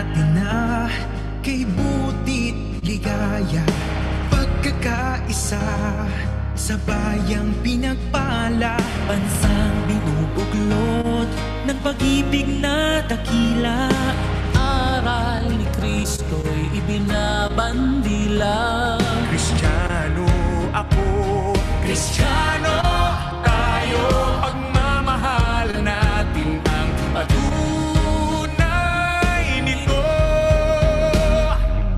natin na kay buti't ligaya, pagkakaisa sa bayang pinagpala, bansang binubuklod ng pag-ibig na dakila. Aral ni Kristo'y ibinabandila. Kristiyano ako, Kristiyano tayo, pagmamahal natin ang patunay nito.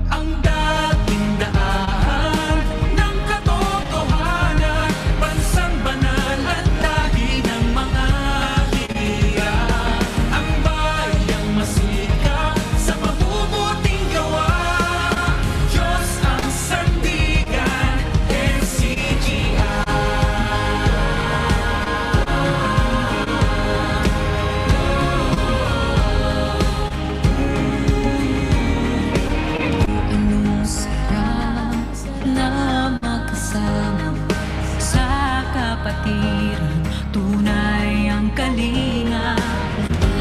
Ang dating daan ng katotohanan, bansang banal at lahi ng mga hiniya. Ang bayang masikap sa mabubuting gawa, Diyos ang sandigan, NCGI. Anong sarap na magkasama sa kapatiran, tunay ang kalinga.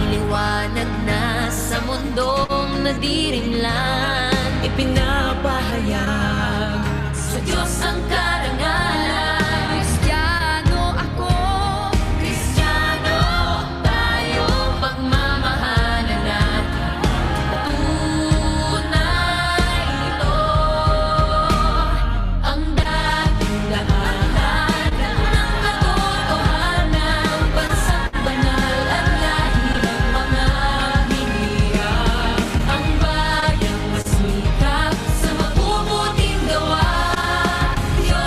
Iliwanag na sa mundong nadirimlan, Ipinapahayag sa Diyos ang karangalan. Kristiyano ako, Kristiyano tayo, pagmamahalan natin tunay ito. Ang dating daan ng katotohanan, bansang banal at lahi ng mga hiniya. Ang bayang masikap sa mabubuting gawa, Diyos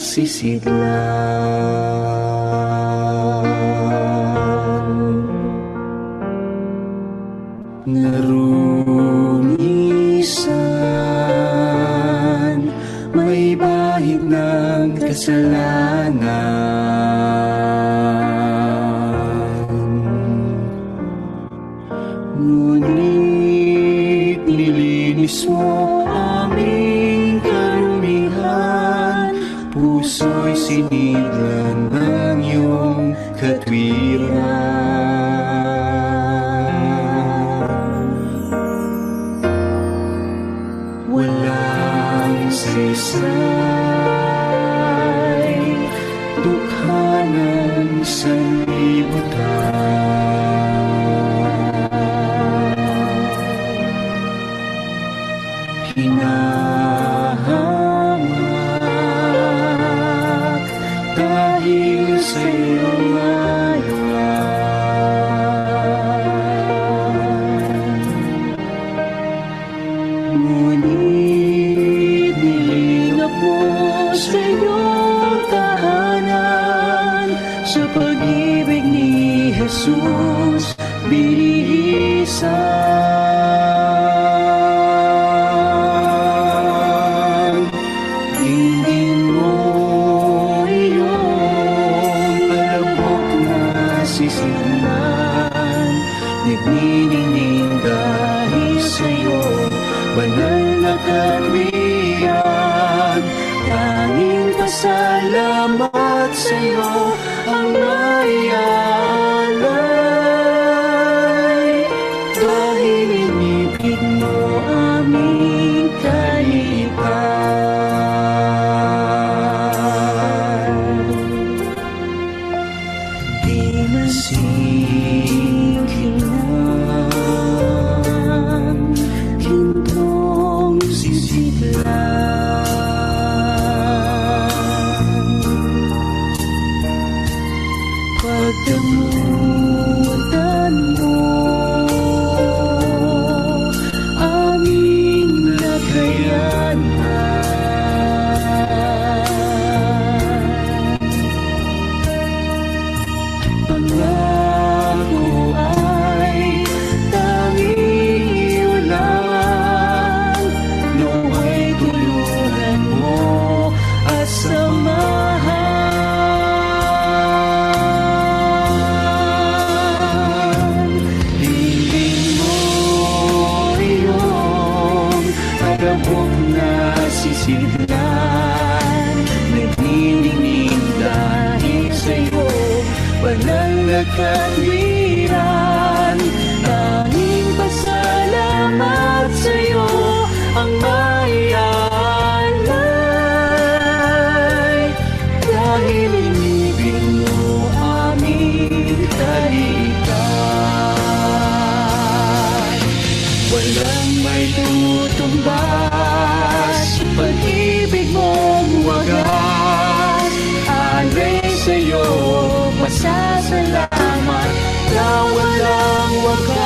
sisidlan. Narumisan, may bahid ng kasalanan. Ngunit nilinis mo aming karumihan, puso'y siniglan ng iyong katwiran. Walang saysay, dukha ng sanlibutan. Hinahamak dahil sa iyong ayawan. Ngunit nilingap mo sa iyong tahanan, sa pag-ibig ni Jesus binihisan. Dinggin mo iyong alabok na sisidlan, nagniningning dahil sa'yo, banal na katwiran. Tanging pasalamat sa'yo ang maialay, dahil inibig mo aming kalikapan. Di masiglang gintong sisidlan. Pagdamutan mo aming nakayanan. Pangako ay tanging iyo lang, nawa'y tulungan mo at samahan. Dinggin mo iyong alabok na sisidlan, nagniningning dahil sa'yo, banal na katwiran. Tanging pasalamat sa'yo ang maialay, dahil inibig mo aming kalikapan. Walang may tutumbas, pag-ibig mong wagas. Alay sa'yo, masasalamat na walang wagas.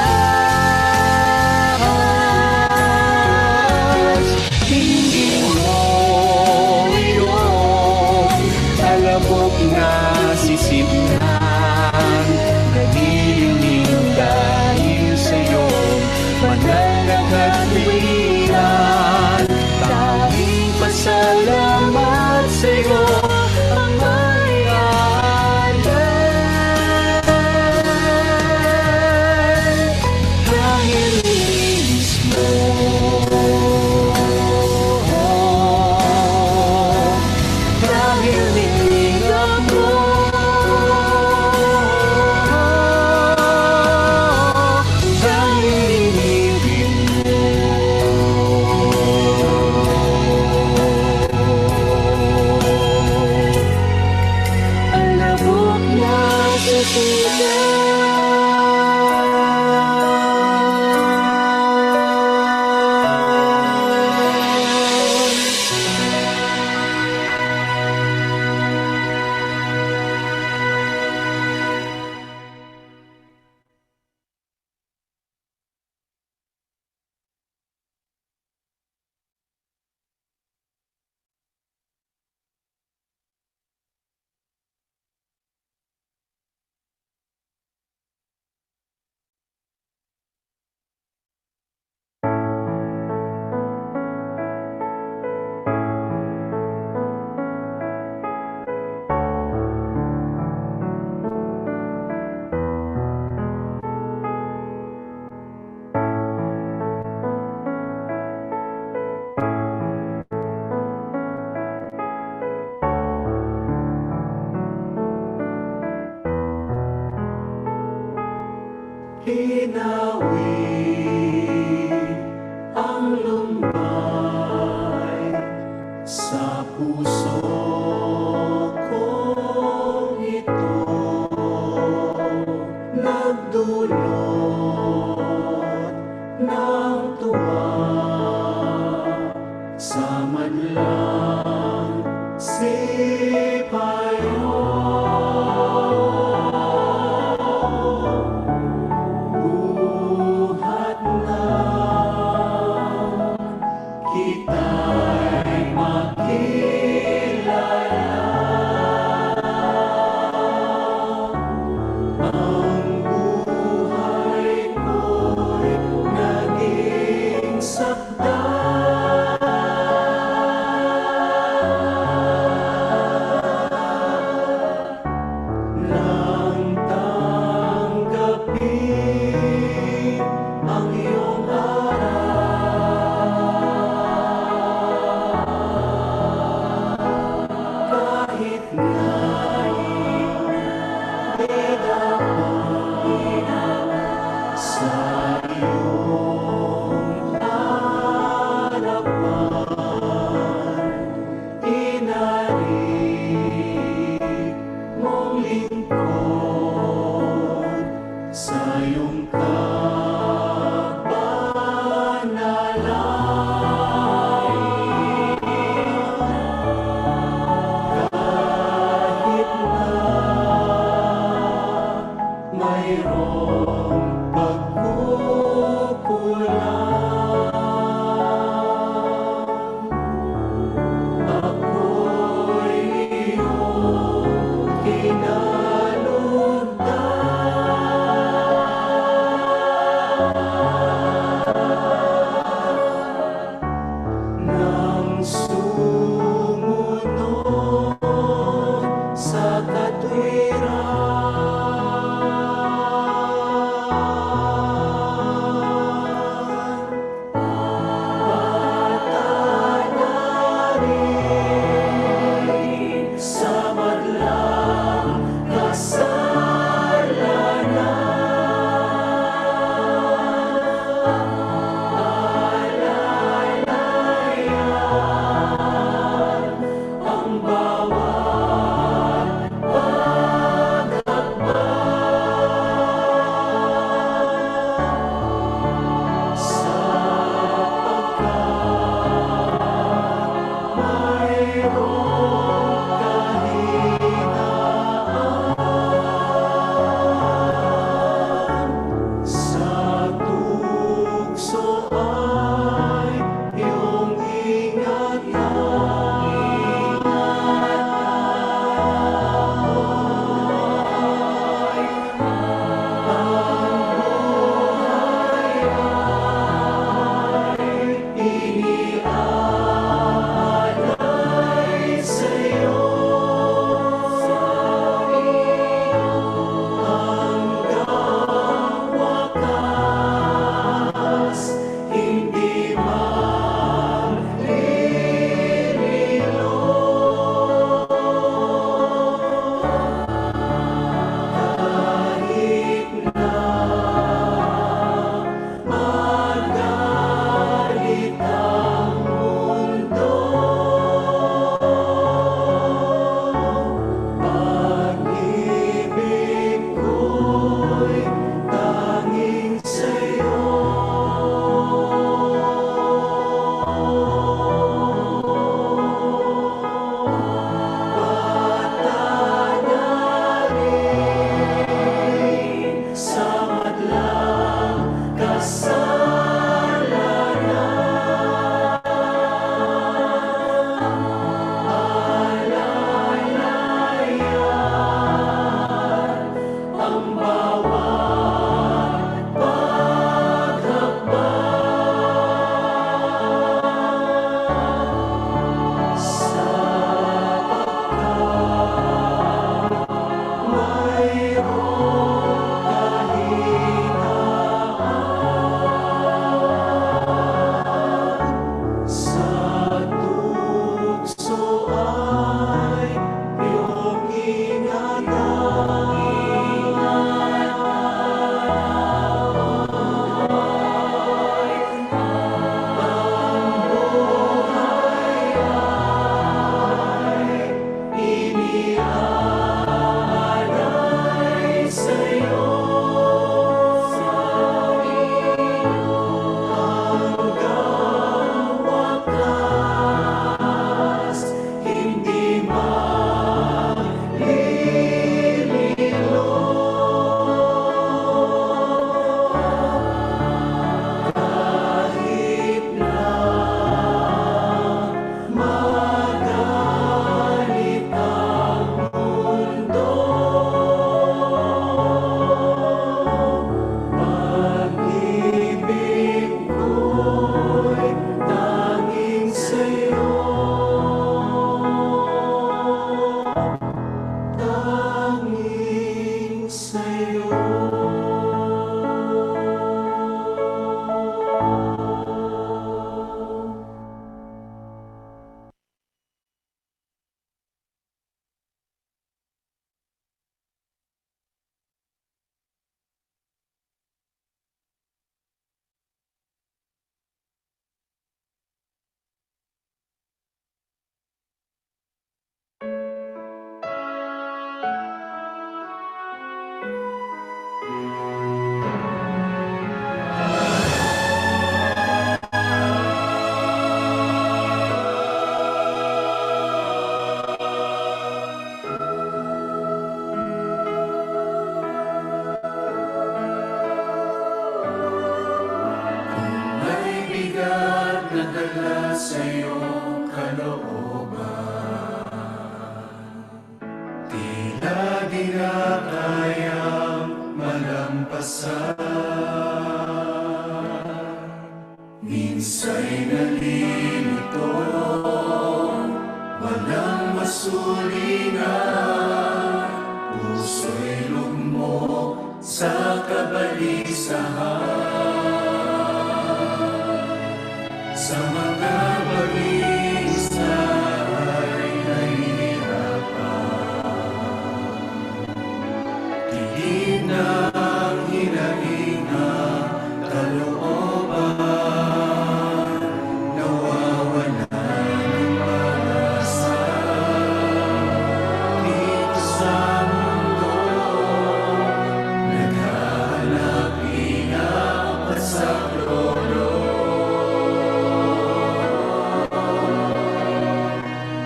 puso kong ito nagdulot ng tuwa sa madlang sipayo. Buhat na kita'y makilala. Ang buhay ko'y naging sakdal nang tanggapin ang iyong aral. na kayang malampasan. Minsa'y nalilito, walang masulingan, puso'y lugmok sa kabalisahan. Sa mga balisa ay nahihirapan, diin ng hinahingang kalooban, nawawala ng pag-asa. Dito sa mundo, naghahanap hinang at saklolo.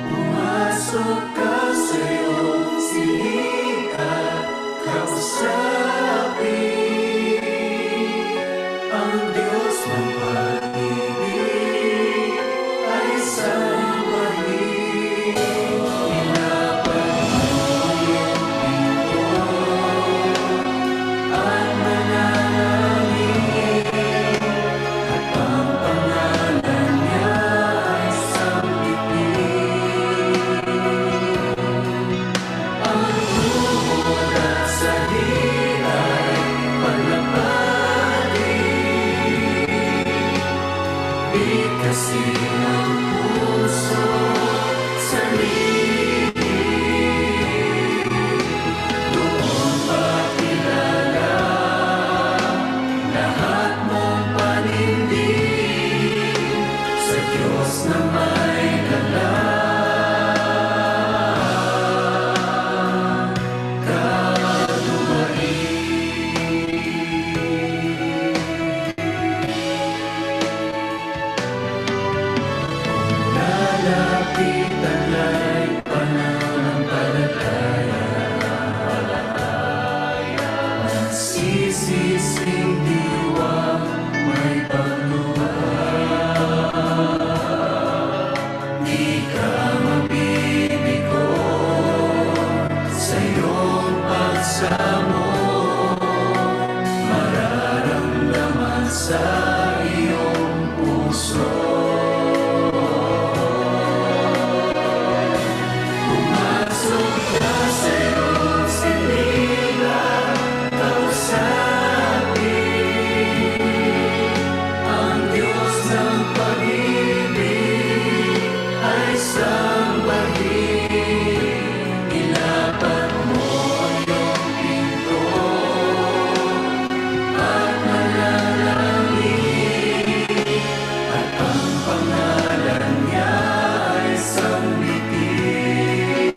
Pumasok ka sa iyong silid at kausapin ang Diyos ng pag-ibig ay sambahin. Ilaban mo iyong pinto at manalangin, at ang pangalan niya ay sambitin. Ang tuhod at sahig ay palaparin, bigkasin ang puso sa libig. Doon pakilala lahat mong panindig sa Diyos na may galang kaluwain. Lalapitan ay pananampalataya, nagsisising diwang may pagluha. Di ka mabibigo sa iyong pagsamo, mararamdaman sa iyong puso. Pumasok ka sa iyong silid at kausapin ang Diyos ng pag-ibig ay sambahin. Ilaban mo iyong pinto at manalangin, at ang pangalan niya ay sambitin.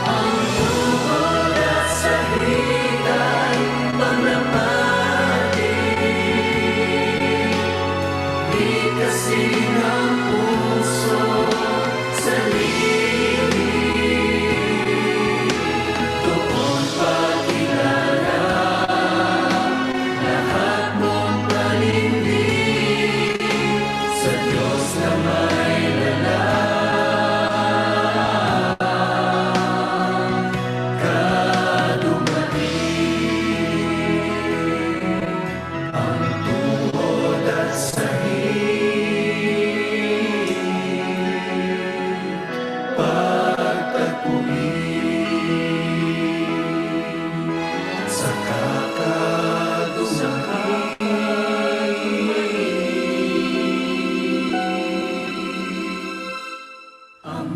Ang tuhod at sahig ay paglapatin, bigkasin ang puso sa libig. Doon pakilala lahat mong panindig sa Diyos na may lalang kaluwain. Ang tuhod at sahig pagtagpuin sa kakadumain. Ang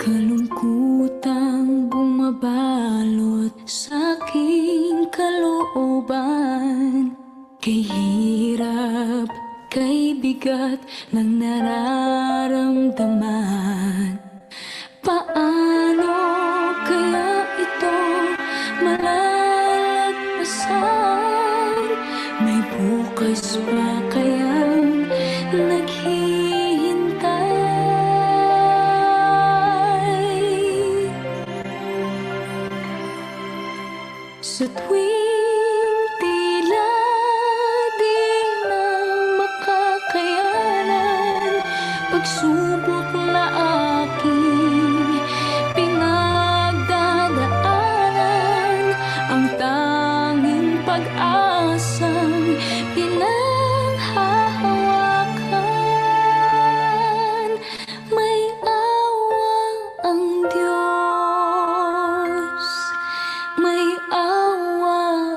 Kalungkutang bumabalot sa aking kalooban. kalooban. Kay hirap, kay bigat ng nararamdaman. Paano kaya ito malalagpasan? May bukas pa kayang naghihintay? Sa tuwing tila di na makakayanan, pagsubok na aking pinagdadaanan, ang tanging pag-asang pinanghahawakan. May awa ang Diyos, may awa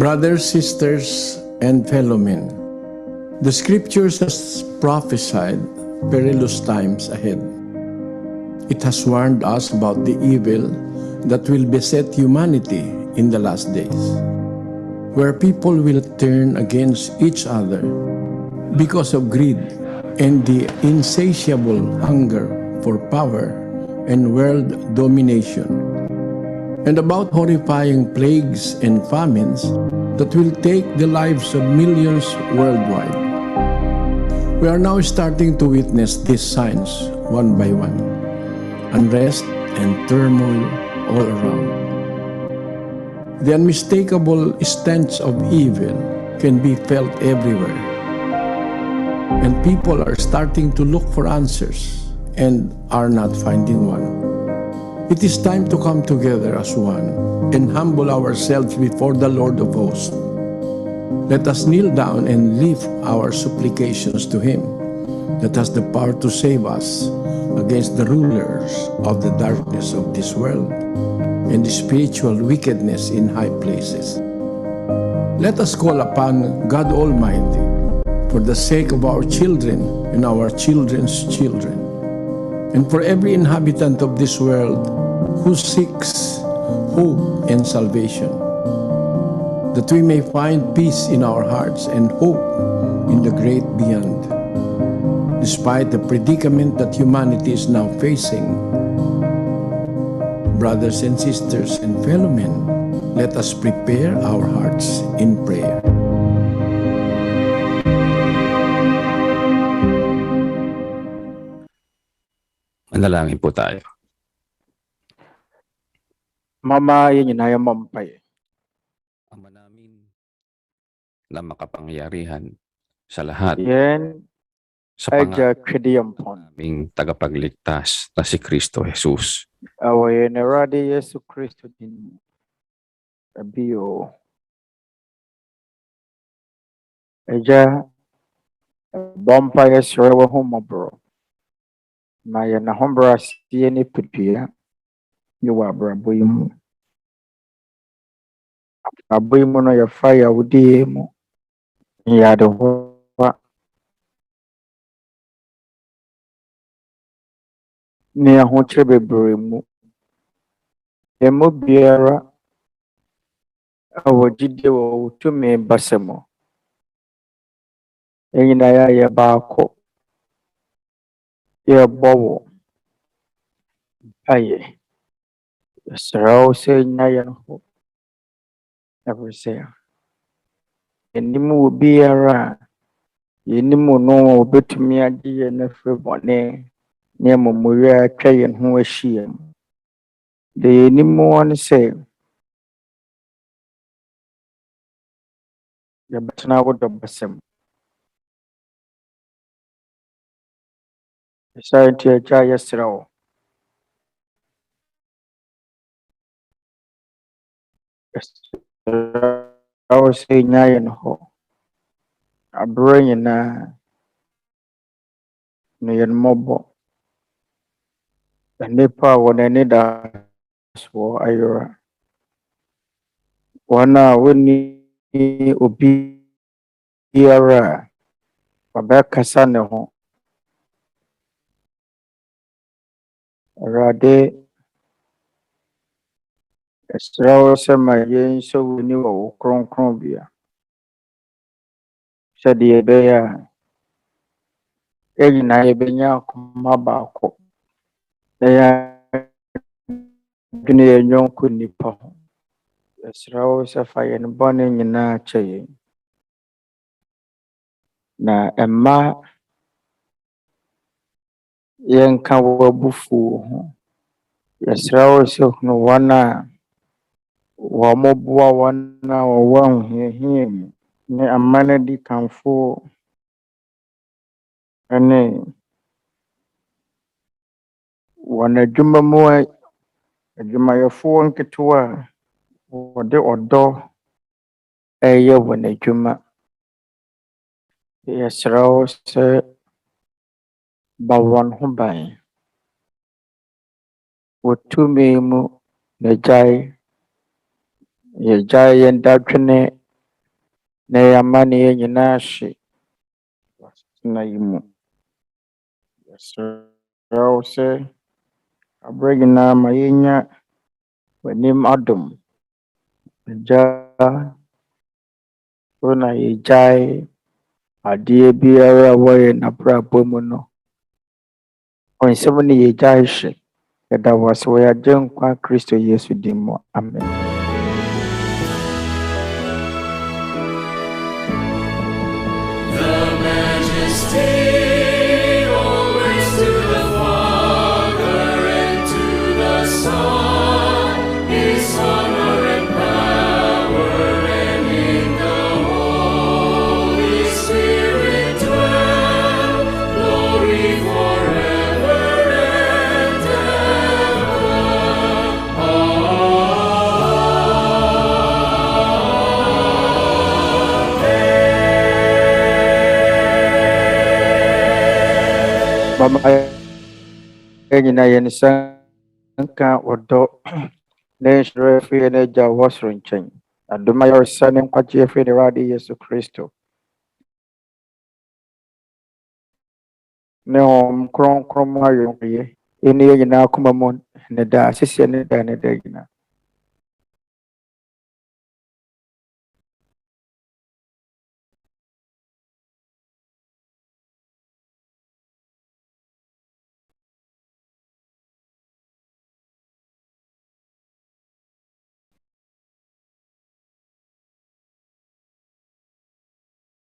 Brothers, sisters, and fellow men, the scriptures has prophesied perilous times ahead. It has warned us about the evil that will beset humanity in the last days, where people will turn against each other because of greed and the insatiable hunger for power and world domination, and about horrifying plagues and famines that will take the lives of millions worldwide. We are now starting to witness these signs one by one. Unrest and turmoil all around. The unmistakable stench of evil can be felt everywhere. And people are starting to look for answers and are not finding one. It is time to come together as one and humble ourselves before the Lord of hosts. Let us kneel down and lift our supplications to Him that has the power to save us against the rulers of the darkness of this world and the spiritual wickedness in high places. Let us call upon God Almighty for the sake of our children and our children's children, and for every inhabitant of this world who seeks hope and salvation, that we may find peace in our hearts and hope in the great beyond. Despite the predicament that humanity is now facing, brothers and sisters and fellow men, let us prepare our hearts in prayer. Manalangin po tayo. Mama, yun yun ayaw mampay. Ama namin na makapangyarihan sa lahat, Yan sa ay pangalan kediyampon. naming tagapagligtas na si Kristo Jesus. Awa yan radi Yesu Kristo din. Abiyo. Eja bompa yesrewa huma bro. Maya na humbra siya ni pipia. Yuwa bra boy mo. Aboy mo na ya fire udi mo. Yado wa. Ni ahoche bebre mu. Emo biara awo jide wo tumi basemo. Enyina ya ye baako. Ye bowo. Aye. Yesrao se nyaya no. Never say. Enimu biara. Yenimu no betumi agye na febone. Ne momuri atwa ye ho ahyia. De yenimu on say. Ya betena wodo basem. Society aja yesrao. Yesrao se nyaya no. Abro nyina no yen mobo. Nipa wonani da so ayora. Wana woni obi biara wabɛkasa ne ho. Awurade ɛsrɛ wo sɛ ma yɛnhyɛ w'ani wɔ wo kronkronbea. Sɛdeɛ ɛbɛyɛ a yɛn nyinaa yɛbɛnya akoma baako na yɛadwene yɛn yɔnko nnipa ho. Ɛsrɛ wo sɛ fa yɛn bɔne nyinaa kyɛ yɛn. Na ɛmma yɛnka w'abufuo ho. Yɛsrɛ wo sɛ hunu wɔn a wɔmmɔboa wɔn a wɔwɔ ahohiahia mu ne amana di kanfo ne wɔn adwuma mu adwumayɛfoɔ nketewa a wɔde ɔdɔ ɛyɛ wɔn adwuma. Yɛsrɛ wo sɛ ba wɔn ho ban. Wɔ tumi mu na yɛgyae yɛn dadwene na yɛama ne yɛn nyinaa hye na yi mu. Yɛsrɛ wo sɛ aberɛ nyinaa ma yɛnya w'anim adom. Agya, wo na yɛgyae adeɛ biara a wɔyɛ n'abrabɔ mu no. Wo nsɛm ne yɛgyae hye. Yɛda wo ase wɔ yɛagye nkwa Kristo Yesu din mu. Amen. The majesty always to the Father and to the Son, His honor and power, and in the Holy Spirit dwell, glory forever and Mama yɛn nyinaa yɛn nsa nka ɔdɔ na nhyira firi yɛn Agya a ɔwɔ soro nkyɛn. Adom a yɛresa ne nkwagye firi ne Awurade Yesu Kristo. Ne Honhom Kronkron mu ayɔnkoyɛ ɛne yɛn nyinaa akoma mu ne daa, sisi ne daa ne daa nyinaa.